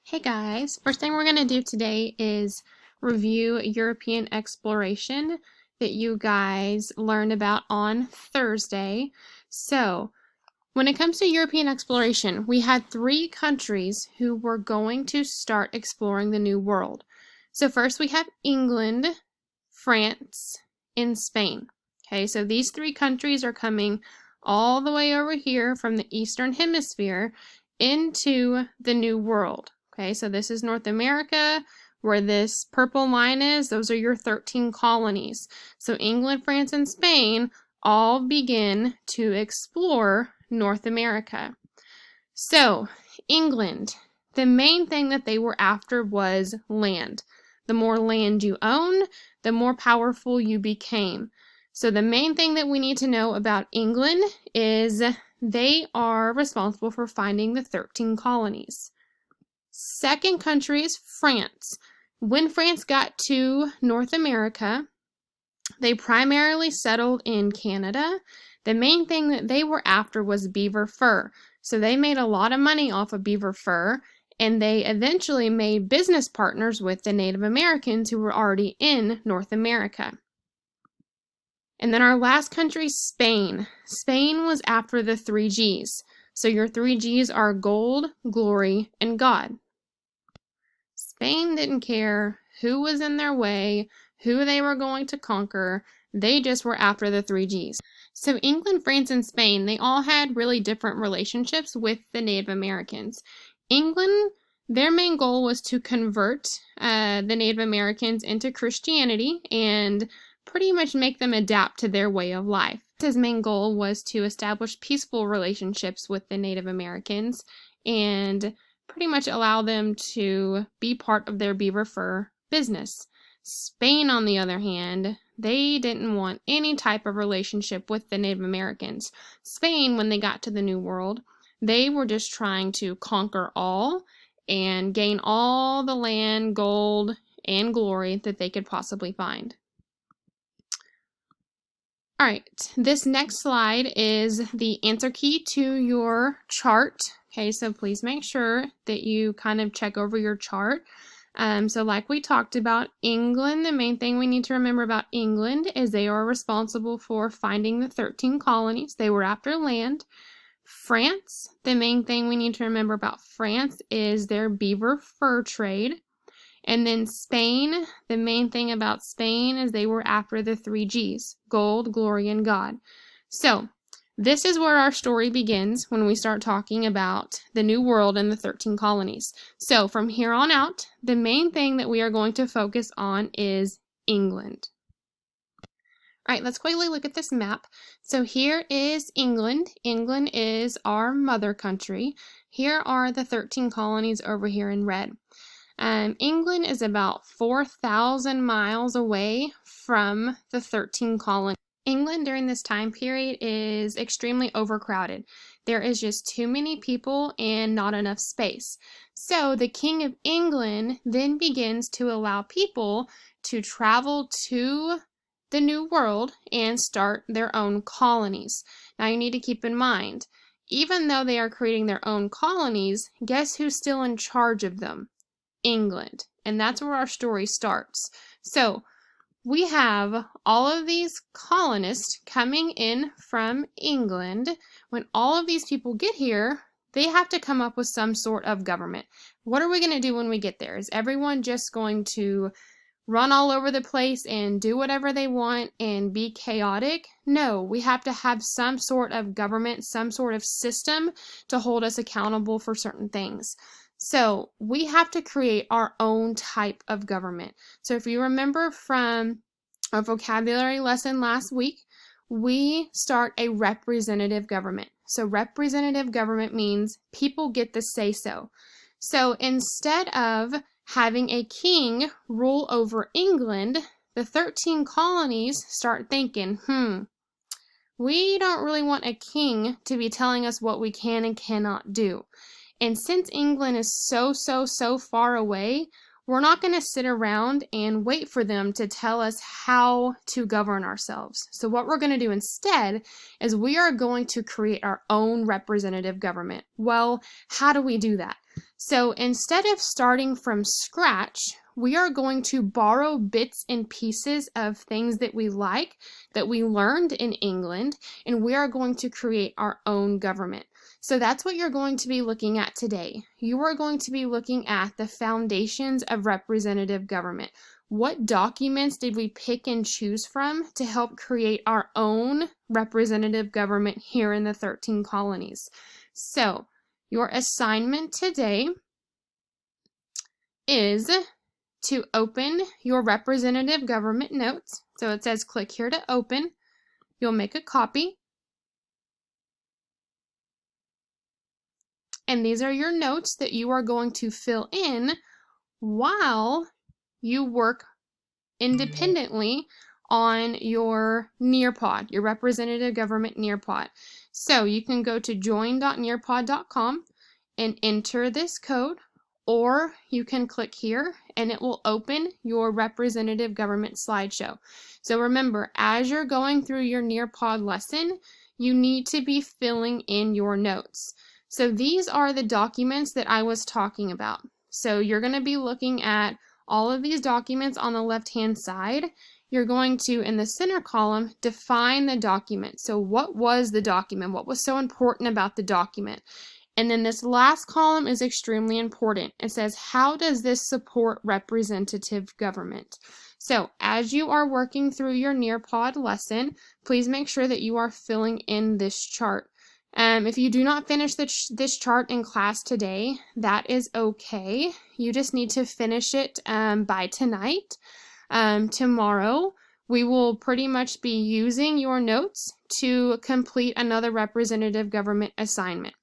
Hey guys, first thing we're going to do today is review European exploration that you guys learned about on Thursday. So, when it comes to European exploration, we had 3 countries who were going to start exploring the New World. So first we have England, France, and Spain. Okay, so these 3 countries are coming all the way over here from the Eastern Hemisphere into the New World. Okay, so this is North America, where this purple line is. Those are your 13 colonies. So England, France, and Spain all begin to explore North America. So England, the main thing that they were after was land. The more land you own, the more powerful you became. So the main thing that we need to know about England is they are responsible for finding the 13 colonies. Second country is France. When France got to North America, they primarily settled in Canada. The main thing that they were after was beaver fur. So they made a lot of money off of beaver fur, and they eventually made business partners with the Native Americans who were already in North America. And then our last country, Spain. Spain was after the 3 G's. So your 3 G's are gold, glory, and God. Spain didn't care who was in their way, who they were going to conquer. They just were after the 3 G's. So England, France, and Spain, they all had really different relationships with the Native Americans. England, their main goal was to convert the Native Americans into Christianity and pretty much make them adapt to their way of life. His main goal was to establish peaceful relationships with the Native Americans and pretty much allow them to be part of their beaver fur business. Spain, on the other hand, they didn't want any type of relationship with the Native Americans. Spain, when they got to the New World, they were just trying to conquer all and gain all the land, gold, and glory that they could possibly find. All right, this next slide is the answer key to your chart. Okay, so please make sure that you kind of check over your chart. So like we talked about, England, the main thing we need to remember about England is they are responsible for finding the 13 colonies. They were after land. France, the main thing we need to remember about France is their beaver fur trade. And then Spain, the main thing about Spain is they were after the 3 G's, gold, glory, and God. So this is where our story begins when we start talking about the New World and the 13 colonies. So from here on out, the main thing that we are going to focus on is England. All right, let's quickly look at this map. So here is England. England is our mother country. Here are the 13 colonies over here in red. England is about 4,000 miles away from the 13 colonies. England during this time period is extremely overcrowded. There is just too many people and not enough space. So the King of England then begins to allow people to travel to the New World and start their own colonies. Now you need to keep in mind, even though they are creating their own colonies, guess who's still in charge of them? England. And that's where our story starts. So we have all of these colonists coming in from England. When all of these people get here, they have to come up with some sort of government. What are we going to do when we get there? Is everyone just going to run all over the place and do whatever they want and be chaotic? No, we have to have some sort of government, some sort of system to hold us accountable for certain things. So we have to create our own type of government. So if you remember from our vocabulary lesson last week, we start a representative government. So representative government means people get the say-so. So instead of having a king rule over England, the 13 colonies start thinking, we don't really want a king to be telling us what we can and cannot do. And since England is so far away, we're not going to sit around and wait for them to tell us how to govern ourselves. So what we're going to do instead is we are going to create our own representative government. Well, how do we do that? So instead of starting from scratch, we are going to borrow bits and pieces of things that we like, that we learned in England, and we are going to create our own government. So that's what you're going to be looking at today. You are going to be looking at the foundations of representative government. What documents did we pick and choose from to help create our own representative government here in the 13 colonies? So your assignment today is to open your representative government notes. So it says click here to open. You'll make a copy. And these are your notes that you are going to fill in while you work independently on your Nearpod, your representative government Nearpod. So you can go to join.nearpod.com and enter this code, or you can click here and it will open your representative government slideshow. So remember, as you're going through your Nearpod lesson, you need to be filling in your notes. So these are the documents that I was talking about. So you're going to be looking at all of these documents on the left-hand side. You're going to, in the center column, define the document. So what was the document? What was so important about the document? And then this last column is extremely important. It says, how does this support representative government? So as you are working through your Nearpod lesson, please make sure that you are filling in this chart. If you do not finish this chart in class today, that is okay. You just need to finish it by tonight. Tomorrow, we will pretty much be using your notes to complete another representative government assignment.